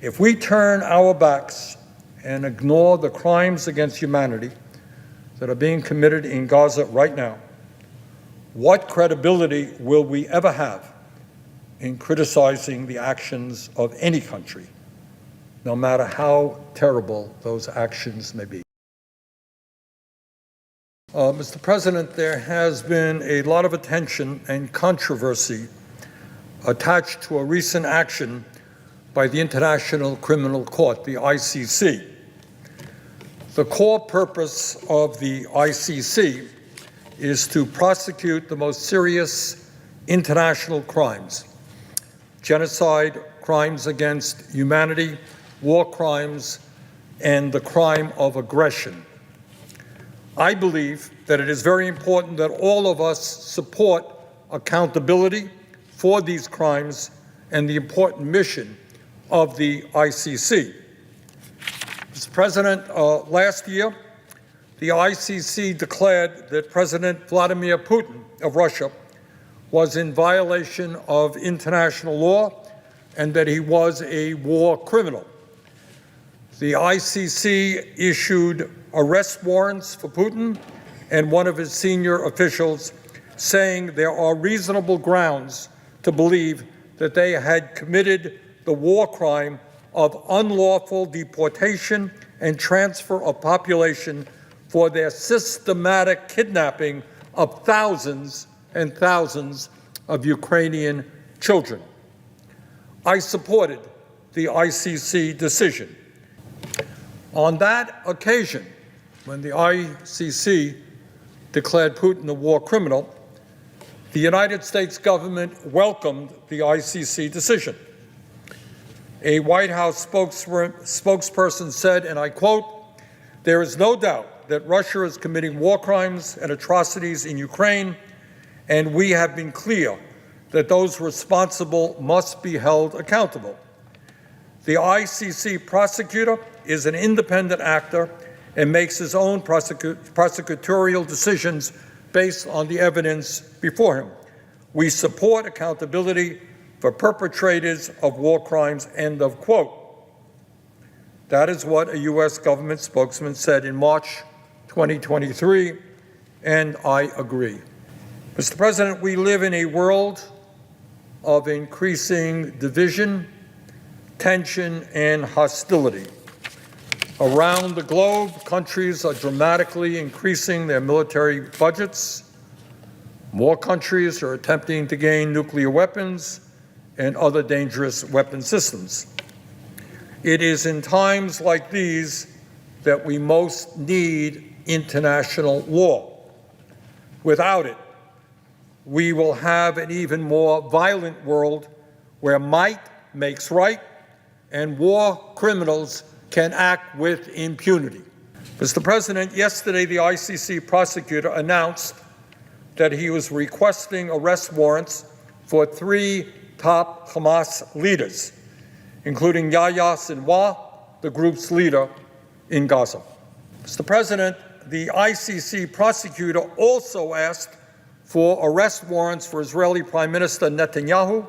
If we turn our backs and ignore the crimes against humanity that are being committed in Gaza right now, what credibility will we ever have in criticizing the actions of any country, no matter how terrible those actions may be? Mr. President, there has been a lot of attention and controversy attached to a recent action by the International Criminal Court, the ICC. The core purpose of the ICC is to prosecute the most serious international crimes: genocide, crimes against humanity, war crimes, and the crime of aggression. I believe that it is very important that all of us support accountability for these crimes and the important mission of the ICC. Mr. President, last year, the ICC declared that President Vladimir Putin of Russia was in violation of international law and that he was a war criminal. The ICC issued arrest warrants for Putin and one of his senior officials, saying there are reasonable grounds to believe that they had committed the war crime of unlawful deportation and transfer of population for their systematic kidnapping of thousands and thousands of Ukrainian children. I supported the ICC decision. On that occasion, when the ICC declared Putin a war criminal, the United States government welcomed the ICC decision. A White House spokesperson said, and I quote, "There is no doubt that Russia is committing war crimes and atrocities in Ukraine, and we have been clear that those responsible must be held accountable. The ICC prosecutor is an independent actor and makes his own prosecutorial decisions based on the evidence before him. We support accountability for perpetrators of war crimes," end of quote. That is what a U.S. government spokesman said in March 2023, and I agree. Mr. President, we live in a world of increasing division, tension, and hostility. Around the globe, countries are dramatically increasing their military budgets. More countries are attempting to gain nuclear weapons and other dangerous weapon systems. It is in times like these that we most need international law. Without it, we will have an even more violent world where might makes right and war criminals can act with impunity. Mr. President, yesterday the ICC prosecutor announced that he was requesting arrest warrants for 3 top Hamas leaders, including Yahya Sinwar, the group's leader in Gaza. Mr. President, the ICC prosecutor also asked for arrest warrants for Israeli Prime Minister Netanyahu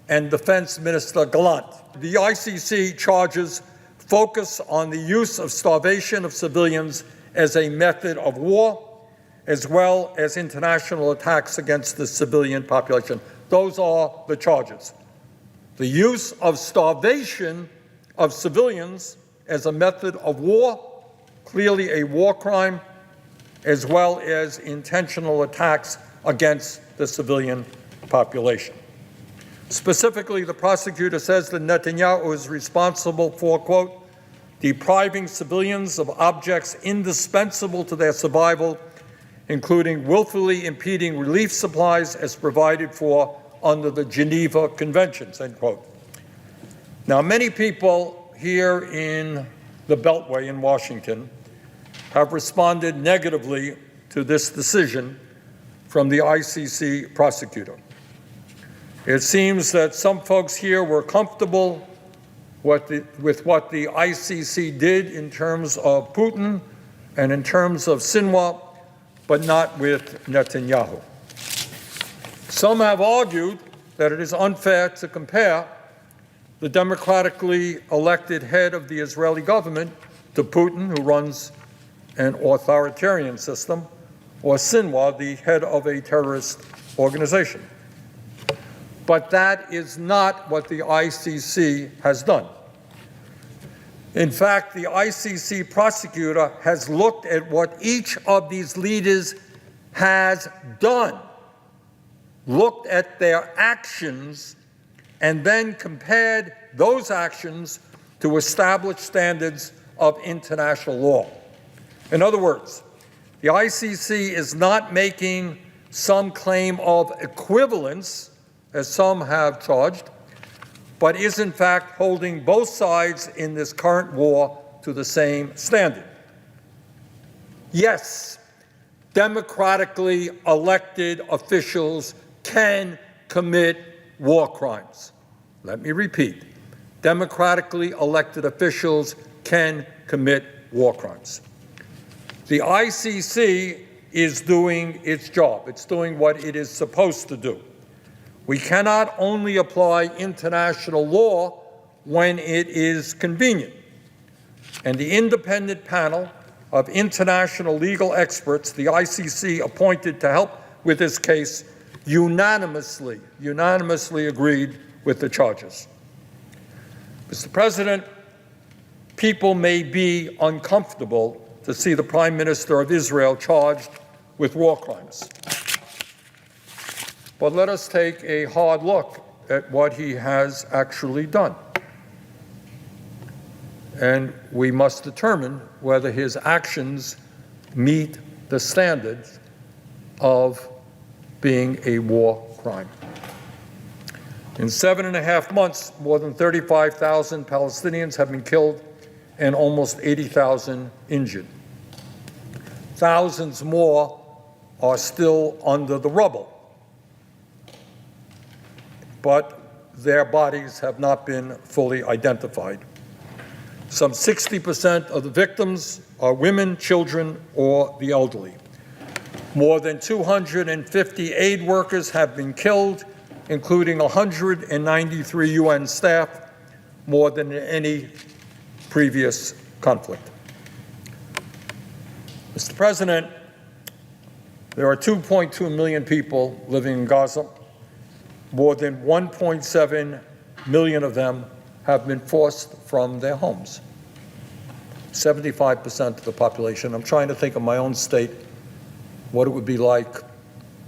and Defense Minister Gallant. The ICC charges focus on the use of starvation of civilians as a method of war, as well as international attacks against the civilian population. Those are the charges. The use of starvation of civilians as a method of war, clearly a war crime, as well as intentional attacks against the civilian population. Specifically, the prosecutor says that Netanyahu is responsible for, quote, depriving civilians of objects indispensable to their survival, including willfully impeding relief supplies as provided for under the Geneva Conventions, end quote. Now, many people here in the Beltway in Washington have responded negatively to this decision from the ICC prosecutor. It seems that some folks here were comfortable with what the ICC did in terms of Putin and in terms of Sinwar, but not with Netanyahu. Some have argued that it is unfair to compare the democratically elected head of the Israeli government to Putin, who runs an authoritarian system, or Sinwar, the head of a terrorist organization. But that is not what the ICC has done. In fact, the ICC prosecutor has looked at what each of these leaders has done, looked at their actions, and then compared those actions to established standards of international law. In other words, the ICC is not making some claim of equivalence, as some have charged, but is in fact holding both sides in this current war to the same standard. Yes, democratically elected officials can commit war crimes. Let me repeat, democratically elected officials can commit war crimes. The ICC is doing its job. It's doing what it is supposed to do. We cannot only apply international law when it is convenient. And the independent panel of international legal experts the ICC appointed to help with this case unanimously agreed with the charges. Mr. President, people may be uncomfortable to see the Prime Minister of Israel charged with war crimes. But let us take a hard look at what he has actually done. And we must determine whether his actions meet the standards of being a war crime. In 7.5 months, more than 35,000 Palestinians have been killed and almost 80,000 injured. Thousands more are still under the rubble, but their bodies have not been fully identified. Some 60% of the victims are women, children, or the elderly. More than 250 aid workers have been killed, including 193 UN staff, more than in any previous conflict. Mr. President, there are 2.2 million people living in Gaza. More than 1.7 million of them have been forced from their homes. 75% of the population. I'm trying to think of my own state, what it would be like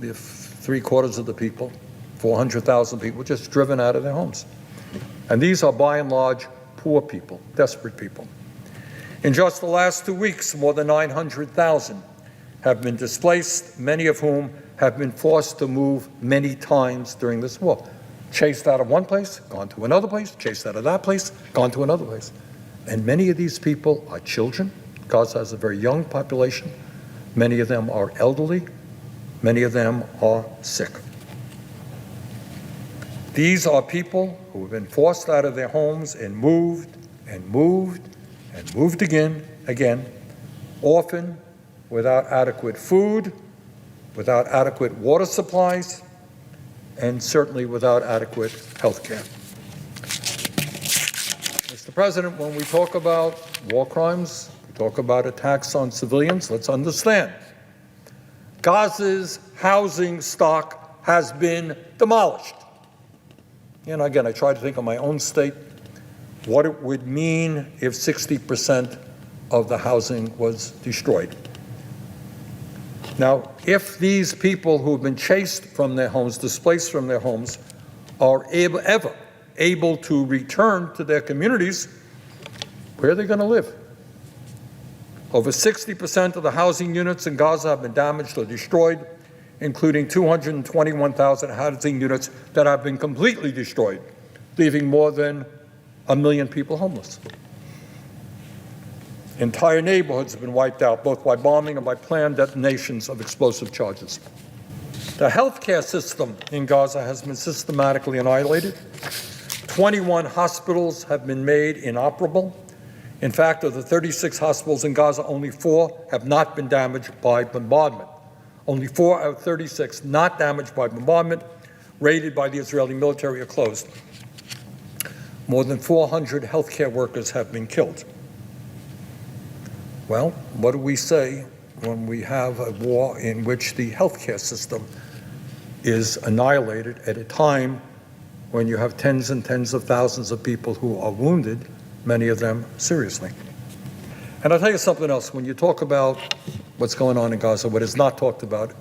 if 3/4 of the people, 400,000 people, just driven out of their homes. And these are by and large poor people, desperate people. In just the last 2 weeks, more than 900,000 have been displaced, many of whom have been forced to move many times during this war. Chased out of one place, gone to another place, chased out of that place, gone to another place. And many of these people are children. Gaza has a very young population. Many of them are elderly. Many of them are sick. These are people who have been forced out of their homes and moved and moved and moved again, often without adequate food, without adequate water supplies, and certainly without adequate health care. Mr. President, when we talk about war crimes, we talk about attacks on civilians, let's understand. Gaza's housing stock has been demolished. And again, I try to think of my own state, what it would mean if 60% of the housing was destroyed. Now, if these people who have been chased from their homes, displaced from their homes, are ever able to return to their communities, where are they going to live? Over 60% of the housing units in Gaza have been damaged or destroyed, including 221,000 housing units that have been completely destroyed, leaving more than 1 million people homeless. Entire neighborhoods have been wiped out, both by bombing and by planned detonations of explosive charges. The healthcare system in Gaza has been systematically annihilated. 21 hospitals have been made inoperable. In fact, of the 36 hospitals in Gaza, only 4 have not been damaged by bombardment. Only 4 out of 36 not damaged by bombardment, raided by the Israeli military, are closed. More than 400 healthcare workers have been killed. Well, what do we say when we have a war in which the healthcare system is annihilated at a time when you have tens and tens of thousands of people who are wounded, many of them seriously? And I'll tell you something else. When you talk about what's going on in Gaza, what is not talked about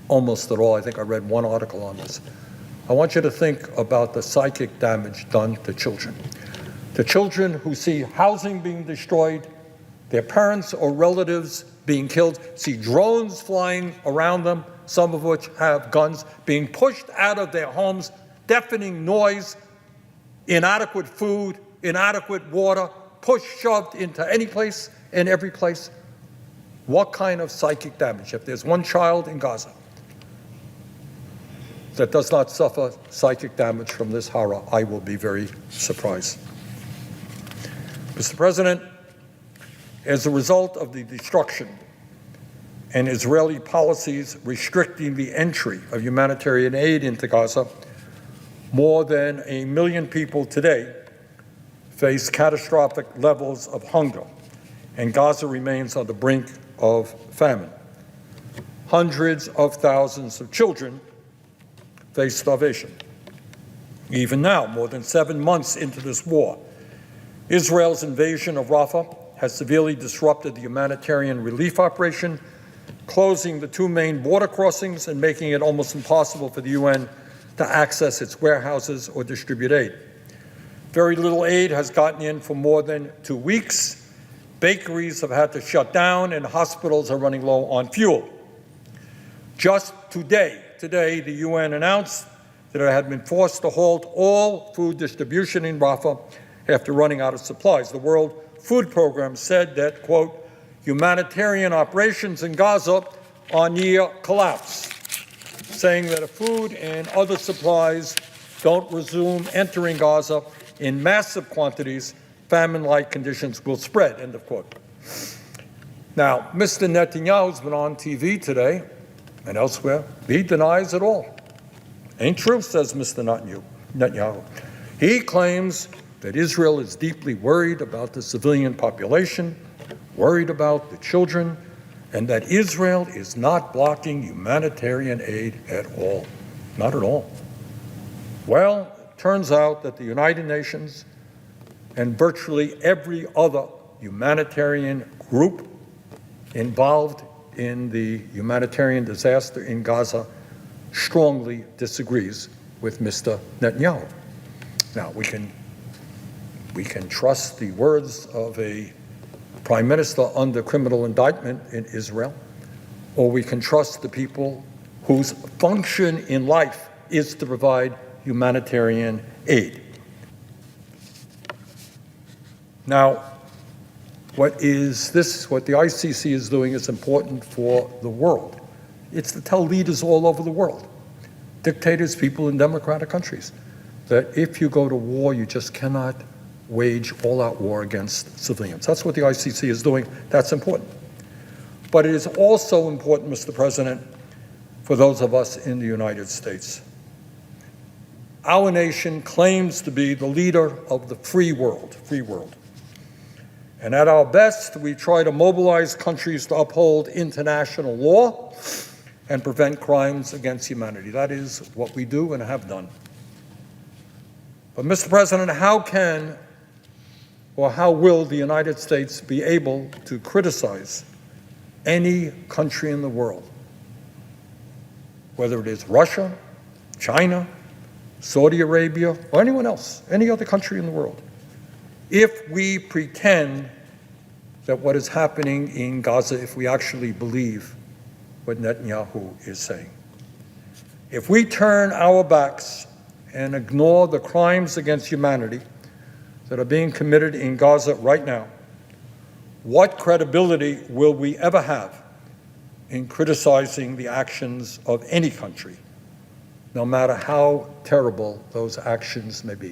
almost at all, I think I read one article on this, I want you to think about the psychic damage done to children. The children who see housing being destroyed, their parents or relatives being killed, see drones flying around them, some of which have guns, being pushed out of their homes, deafening noise, inadequate food, inadequate water, pushed, shoved into any place and every place. What kind of psychic damage? If there's one child in Gaza that does not suffer psychic damage from this horror, I will be very surprised. Mr. President, as a result of the destruction and Israeli policies restricting the entry of humanitarian aid into Gaza, more than 1 million people today face catastrophic levels of hunger, and Gaza remains on the brink of famine. Hundreds of thousands of children face starvation. Even now, more than 7 months into this war, Israel's invasion of Rafah has severely disrupted the humanitarian relief operation, closing the 2 main border crossings and making it almost impossible for the UN to access its warehouses or distribute aid. Very little aid has gotten in for more than 2 weeks. Bakeries have had to shut down and hospitals are running low on fuel. Just today, the UN announced that it had been forced to halt all food distribution in Rafah after running out of supplies. The World Food Program said that, quote, humanitarian operations in Gaza are near collapse, saying that if food and other supplies don't resume entering Gaza in massive quantities, famine-like conditions will spread, end of quote. Now, Mr. Netanyahu's been on TV today and elsewhere. He denies it all. Ain't true, says Mr. Netanyahu. He claims that Israel is deeply worried about the civilian population, worried about the children, and that Israel is not blocking humanitarian aid at all. Not at all. Well, it turns out that the United Nations and virtually every other humanitarian group involved in the humanitarian disaster in Gaza strongly disagrees with Mr. Netanyahu. Now, we can trust the words of a prime minister under criminal indictment in Israel, or we can trust the people whose function in life is to provide humanitarian aid. Now, what the ICC is doing is important for the world. It's to tell leaders all over the world, dictators, people in democratic countries, that if you go to war, you just cannot wage all-out war against civilians. That's what the ICC is doing. That's important. But it is also important, Mr. President, for those of us in the United States. Our nation claims to be the leader of the free world. And at our best, we try to mobilize countries to uphold international law and prevent crimes against humanity. That is what we do and have done. But, Mr. President, how will the United States be able to criticize any country in the world, whether it is Russia, China, Saudi Arabia, or anyone else, any other country in the world, if we pretend that what is happening in Gaza, if we actually believe what Netanyahu is saying? If we turn our backs and ignore the crimes against humanity that are being committed in Gaza right now, what credibility will we ever have in criticizing the actions of any country, no matter how terrible those actions may be?